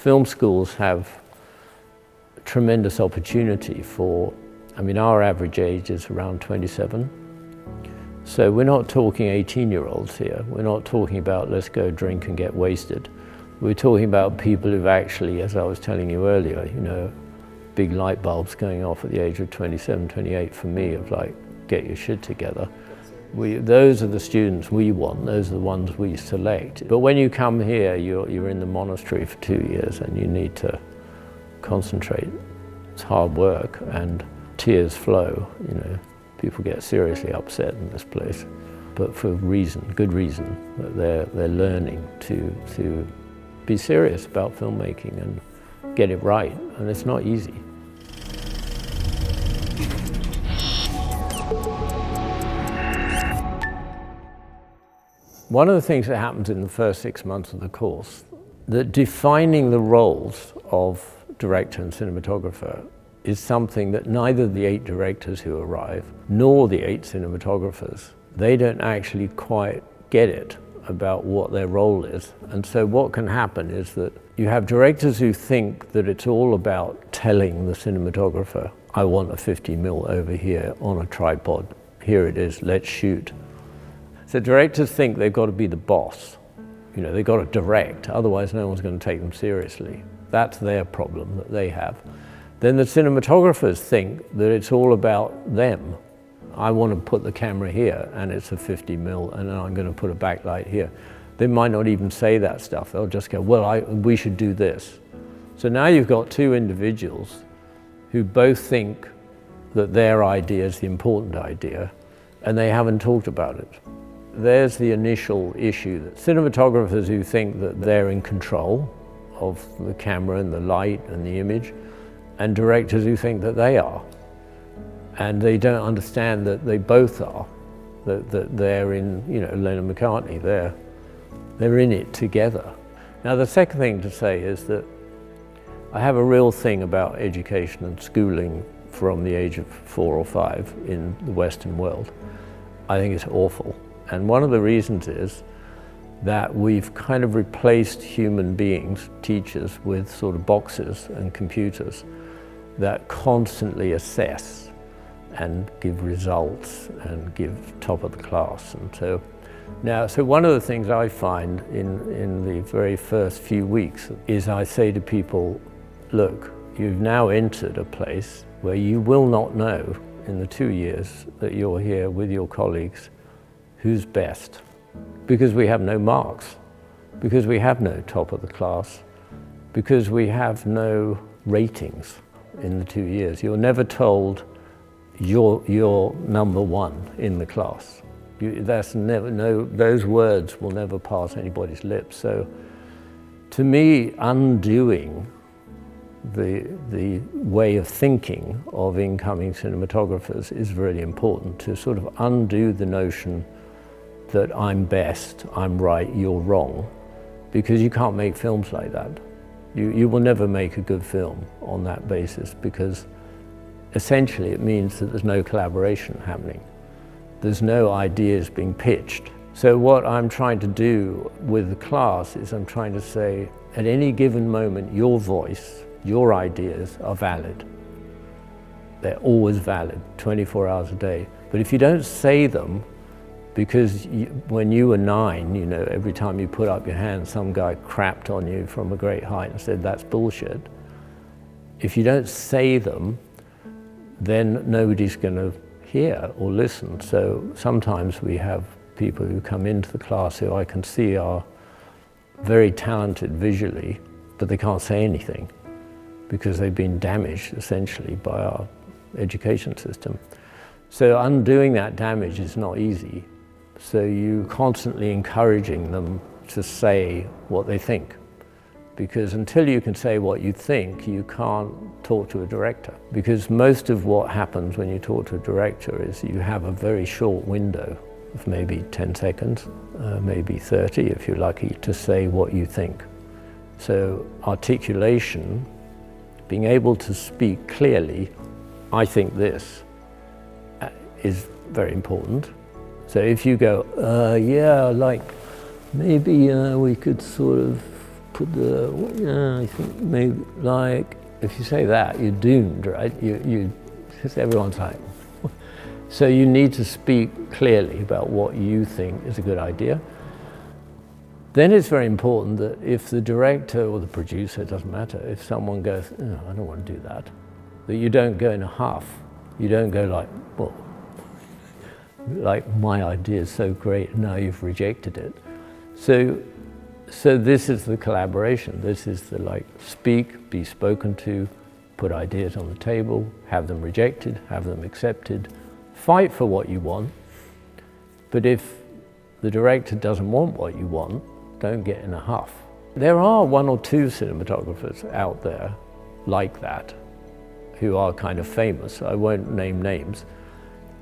film schools have tremendous opportunity for, I mean, our average age is around 27. So we're not talking 18-year-olds here. We're not talking about let's go drink and get wasted. We're talking about people who've actually, as I was telling you earlier, you know, big light bulbs going off at the age of 27, 28 for me of like, get your shit together. Those are the students we want, those are the ones we select. But when you come here, you're in the monastery for 2 years and you need to concentrate. It's hard work and tears flow, you know. People get seriously upset in this place, but for reason, good reason, that they're learning to be serious about filmmaking and get it right, and it's not easy. One of the things that happens in the first 6 months of the course, that defining the roles of director and cinematographer is something that neither the 8 directors who arrive, nor the 8 cinematographers, they don't actually quite get it about what their role is. And so what can happen is that you have directors who think that it's all about telling the cinematographer, I want a 50mm over here on a tripod. Here it is, let's shoot. So directors think they've got to be the boss. You know, they've got to direct, otherwise no one's going to take them seriously. That's their problem that they have. Then the cinematographers think that it's all about them. I want to put the camera here and it's a 50mm and then I'm going to put a backlight here. They might not even say that stuff. They'll just go, well, we should do this. So now you've got 2 individuals who both think that their idea is the important idea and they haven't talked about it. There's the initial issue. That cinematographers who think that they're in control of the camera and the light and the image, and directors who think that they are. And they don't understand that they both are, that they're in, you know, Lennon McCartney, they're in it together. Now the second thing to say is that I have a real thing about education and schooling from the age of 4 or 5 in the Western world. I think it's awful. And one of the reasons is that we've kind of replaced human beings, teachers, with sort of boxes and computers that constantly assess and give results and give top of the class. And so now, so one of the things I find in the very first few weeks is I say to people, look, you've now entered a place where you will not know in the 2 years that you're here with your colleagues who's best, because we have no marks, because we have no top of the class, because we have no ratings in the 2 years. You're never told you're number 1 in the class. Those words will never pass anybody's lips. So to me, undoing the way of thinking of incoming cinematographers is really important, to sort of undo the notion that I'm best, I'm right, you're wrong, because you can't make films like that. You will never make a good film on that basis, because essentially it means that there's no collaboration happening. There's no ideas being pitched. So what I'm trying to do with the class is I'm trying to say, at any given moment, your voice, your ideas are valid. They're always valid, 24 hours a day. But if you don't say them, because when you were 9, you know, every time you put up your hand, some guy crapped on you from a great height and said, that's bullshit. If you don't say them, then nobody's going to hear or listen. So sometimes we have people who come into the class who I can see are very talented visually, but they can't say anything because they've been damaged essentially by our education system. So undoing that damage is not easy. So you constantly encouraging them to say what they think. Because until you can say what you think, you can't talk to a director. Because most of what happens when you talk to a director is you have a very short window of maybe 10 seconds, maybe 30 if you're lucky, to say what you think. So articulation, being able to speak clearly, I think this, is very important. So if you go, yeah, like maybe we could sort of put the, I think maybe like, if you say that, you're doomed, right? Because everyone's like, so you need to speak clearly about what you think is a good idea. Then it's very important that if the director or the producer, it doesn't matter, if someone goes, oh, I don't want to do that you don't go in a huff. You don't go like, well, like my idea is so great, now you've rejected it. So this is the collaboration. This is the like, speak, be spoken to, put ideas on the table, have them rejected, have them accepted, fight for what you want. But if the director doesn't want what you want, don't get in a huff. There are one or two cinematographers out there like that, who are kind of famous. I won't name names.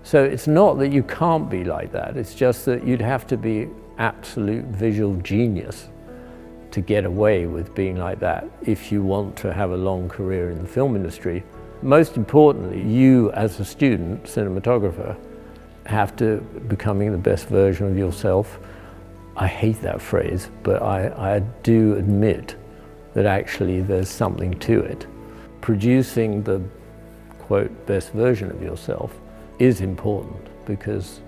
So it's not that you can't be like that, it's just that you'd have to be absolute visual genius to get away with being like that if you want to have a long career in the film industry. Most importantly, you as a student cinematographer have to becoming the best version of yourself. I hate that phrase, but I do admit that actually there's something to it. Producing the, quote, best version of yourself is important because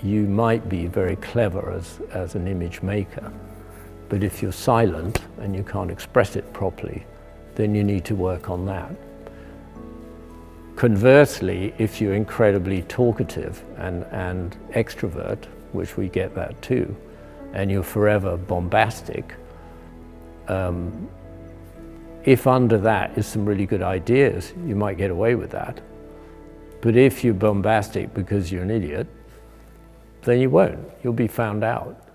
you might be very clever as an image maker, but if you're silent and you can't express it properly, then you need to work on that. Conversely, if you're incredibly talkative and extrovert, which we get that too, and you're forever bombastic, if under that is some really good ideas, you might get away with that. But if you're bombastic because you're an idiot, then you won't. You'll be found out.